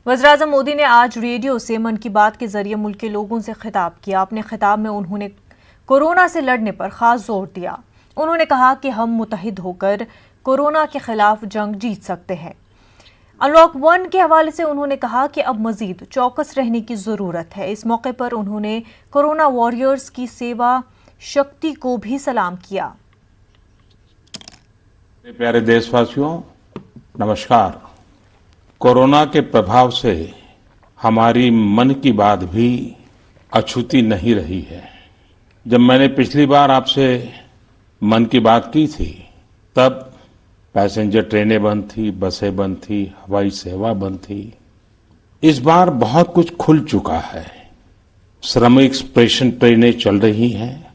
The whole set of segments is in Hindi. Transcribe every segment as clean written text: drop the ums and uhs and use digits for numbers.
वज़ीर-ए-आज़म मोदी ने आज रेडियो से मन की बात के जरिए मुल्क के लोगों से खिताब किया। अपने खिताब में उन्होंने कोरोना से लड़ने पर खास जोर दिया। उन्होंने कहा कि हम मुत्तहिद होकर कोरोना के खिलाफ जंग जीत सकते हैं। अनलॉक 1 के हवाले से उन्होंने कहा कि अब मजीद चौकस रहने की जरूरत है। इस मौके पर उन्होंने कोरोना वॉरियर्स की सेवा शक्ति को भी सलाम किया। प्यारे देशवासियों, नमस्कार। कोरोना के प्रभाव से हमारी मन की बात भी अछूती नहीं रही है। जब मैंने पिछली बार आपसे मन की बात की थी, तब पैसेंजर ट्रेनें बंद थी, बसें बंद थी, हवाई सेवा बंद थी। इस बार बहुत कुछ खुल चुका है। श्रमिक स्पेशल ट्रेनें चल रही हैं,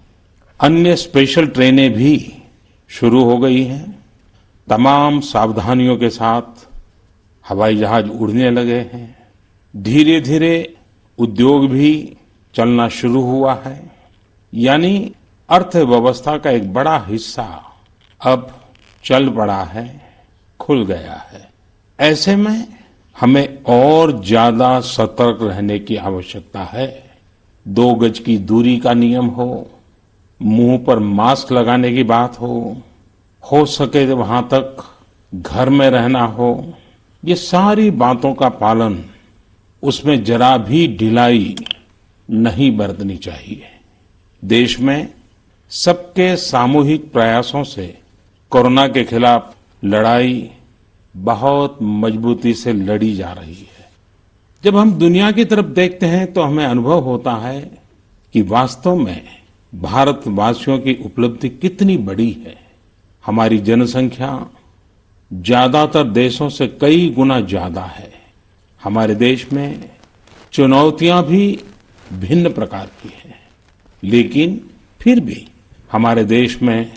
अन्य स्पेशल ट्रेनें भी शुरू हो गई हैं। तमाम सावधानियों के साथ हवाई जहाज उड़ने लगे हैं। धीरे धीरे उद्योग भी चलना शुरू हुआ है। यानी अर्थव्यवस्था का एक बड़ा हिस्सा अब चल पड़ा है, खुल गया है। ऐसे में हमें और ज्यादा सतर्क रहने की आवश्यकता है। 2 गज की दूरी का नियम हो, मुंह पर मास्क लगाने की बात हो सके तो वहां तक घर में रहना हो। ये सारी बातों का पालन, उसमें जरा भी ढिलाई नहीं बरतनी चाहिए। देश में सबके सामूहिक प्रयासों से कोरोना के खिलाफ लड़ाई बहुत मजबूती से लड़ी जा रही है। जब हम दुनिया की तरफ देखते हैं तो हमें अनुभव होता है कि वास्तव में भारतवासियों की उपलब्धि कितनी बड़ी है। हमारी जनसंख्या ज्यादातर देशों से कई गुना ज्यादा है। हमारे देश में चुनौतियां भी भिन्न प्रकार की हैं, लेकिन फिर भी हमारे देश में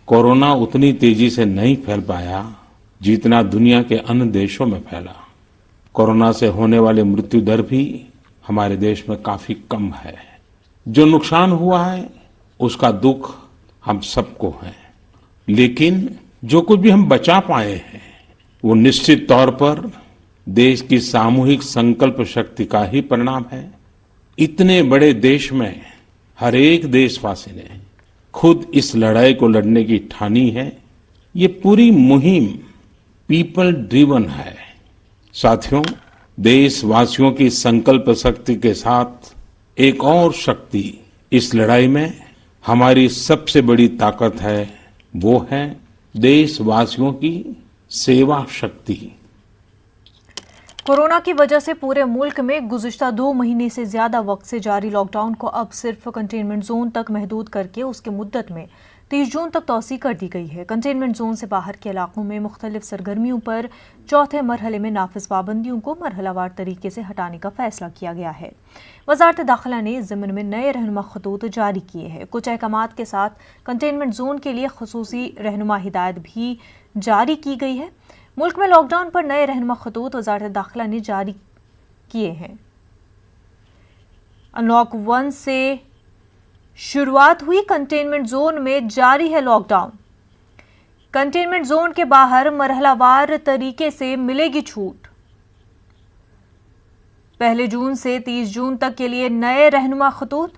कोरोना उतनी तेजी से नहीं फैल पाया जितना दुनिया के अन्य देशों में फैला। कोरोना से होने वाली मृत्यु दर भी हमारे देश में काफी कम है। जो नुकसान हुआ है उसका दुख हम सबको है, लेकिन जो कुछ भी हम बचा पाए हैं वो निश्चित तौर पर देश की सामूहिक संकल्प शक्ति का ही परिणाम है। इतने बड़े देश में हर एक देशवासी ने खुद इस लड़ाई को लड़ने की ठानी है। ये पूरी मुहिम पीपल ड्रिवन है। साथियों, देशवासियों की संकल्प शक्ति के साथ एक और शक्ति इस लड़ाई में हमारी सबसे बड़ी ताकत है, वो है देशवासियों की सेवा शक्ति। कोरोना की वजह से पूरे मुल्क में गुज़िश्ता 2 महीने से ज्यादा वक्त से जारी लॉकडाउन को अब सिर्फ कंटेनमेंट जोन तक महदूद करके उसके मुद्दत में 30 जून तक तौसी कर दी गई है। कंटेनमेंट जोन से बाहर के इलाकों में मुख्तलिफ सरगर्मियों पर चौथे मरहले में नाफिज पाबंदियों को मरहलावार तरीके से हटाने का फैसला किया गया है। वजारत दाखिला ने ज़िम्न में नए रहनुमा खतूत जारी किए हैं। कुछ अहकामात के साथ कंटेनमेंट जोन के लिए खुसूसी रहनुमा हिदायत भी जारी की गई है। मुल्क में लॉकडाउन पर नए रहनुमा खतूत वजारत दाखिला ने जारी किए हैं। अनलॉक 1 से शुरुआत हुई। कंटेनमेंट जोन में जारी है लॉकडाउन। कंटेनमेंट जोन के बाहर मरहलावार तरीके से मिलेगी छूट। 1 जून से 30 जून तक के लिए नए रहनुमा खतूत।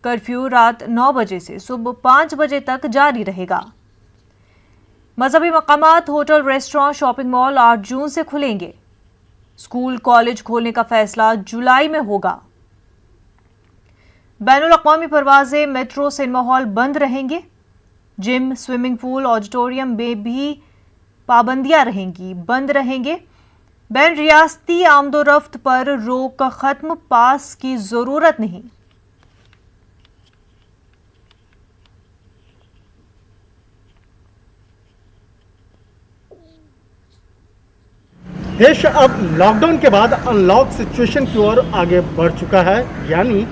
कर्फ्यू रात 9 बजे से सुबह 5 बजे तक जारी रहेगा। मजहबी मकामात, होटल, रेस्टोरेंट, शॉपिंग मॉल 8 जून से खुलेंगे। स्कूल, कॉलेज खोलने का फैसला जुलाई में होगा। बैनुल अक़वामी परवाजें, मेट्रो, सिनेमा हॉल बंद रहेंगे। जिम, स्विमिंग पूल, ऑडिटोरियम में भी पाबंदियां रहेंगी, बंद रहेंगे। बैन रियासती आमदोरफ्त पर रोक खत्म, पास की जरूरत नहीं। देश अब लॉकडाउन के बाद अनलॉक सिचुएशन की ओर आगे बढ़ चुका है। यानी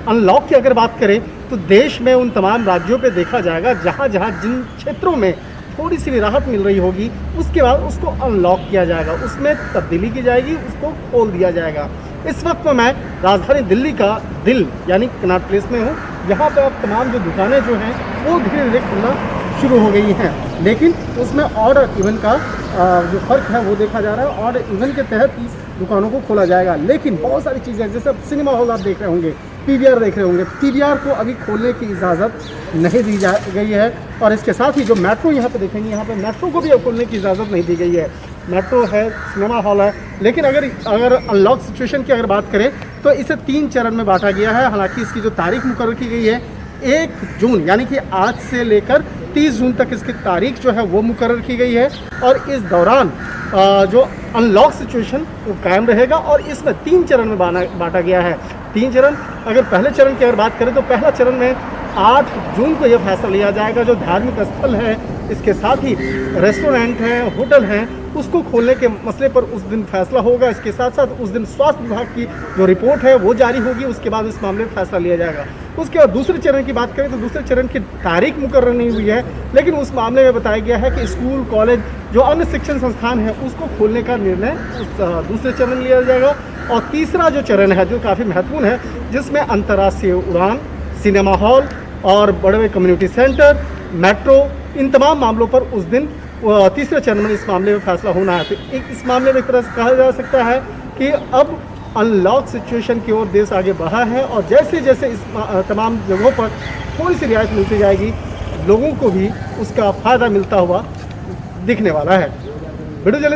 अनलॉक की अगर बात करें तो देश में उन तमाम राज्यों पे देखा जाएगा जहां जहां जिन क्षेत्रों में थोड़ी सी भी राहत मिल रही होगी, उसके बाद उसको अनलॉक किया जाएगा, उसमें तब्दीली की जाएगी, उसको खोल दिया जाएगा। इस वक्त मैं राजधानी दिल्ली का दिल यानी कनॉट प्लेस में हूँ। यहाँ पे अब तमाम जो दुकानें जो हैं वो धीरे धीरे खुलना शुरू हो गई हैं, लेकिन उसमें ऑड और इवन का जो फ़र्क है वो देखा जा रहा है। ऑड इवन के तहत ही दुकानों को खोला जाएगा, लेकिन बहुत सारी चीज़ें हैं, जैसे सिनेमा हॉल आप देख रहे होंगे, पीवीआर देख रहे होंगे, पीवीआर को अभी खोलने की इजाज़त नहीं दी गई है। और इसके साथ ही जो मेट्रो यहाँ पे देखेंगे, यहाँ पे मेट्रो को भी अब खोलने की इजाज़त नहीं दी गई है। मेट्रो है, सिनेमा हॉल है, लेकिन अगर अनलॉक सिचुएशन की अगर बात करें तो इसे 3 चरण में बांटा गया है। हालांकि इसकी जो तारीख मुकर्रर की गई है 1 जून यानी कि आज से लेकर 30 जून तक इसकी तारीख जो है वो मुकर्रर की गई है। और इस दौरान जो अनलॉक सिचुएशन वो कायम रहेगा और इसमें 3 चरण में बांटा गया है। 3 चरण, अगर पहले चरण की अगर बात करें तो पहला चरण में 8 जून को यह फैसला लिया जाएगा। जो धार्मिक स्थल है, इसके साथ ही रेस्टोरेंट हैं, होटल हैं, उसको खोलने के मसले पर उस दिन फैसला होगा। इसके साथ साथ उस दिन स्वास्थ्य विभाग की जो रिपोर्ट है वो जारी होगी, उसके बाद इस मामले में फैसला लिया जाएगा। उसके बाद दूसरे चरण की बात करें तो दूसरे चरण की तारीख मुकर्रर नहीं हुई है, लेकिन उस मामले में बताया गया है कि स्कूल, कॉलेज, जो अन्य शिक्षण संस्थान है उसको खोलने का निर्णय उस दूसरे चरण में लिया जाएगा। और तीसरा जो चरण है जो काफ़ी महत्वपूर्ण है, जिसमें अंतर्राष्ट्रीय उड़ान, सिनेमा हॉल और बड़े बड़े कम्युनिटी सेंटर, मेट्रो, इन तमाम मामलों पर उस दिन तीसरे चरण में इस मामले में फैसला होना है। तो इस मामले में एक तरह से कहा जा सकता है कि अब अनलॉक सिचुएशन की ओर देश आगे बढ़ा है और जैसे जैसे इस तमाम जगहों पर थोड़ी सी रियायत मिलती जाएगी, लोगों को भी उसका फ़ायदा मिलता हुआ दिखने वाला है। वीडियो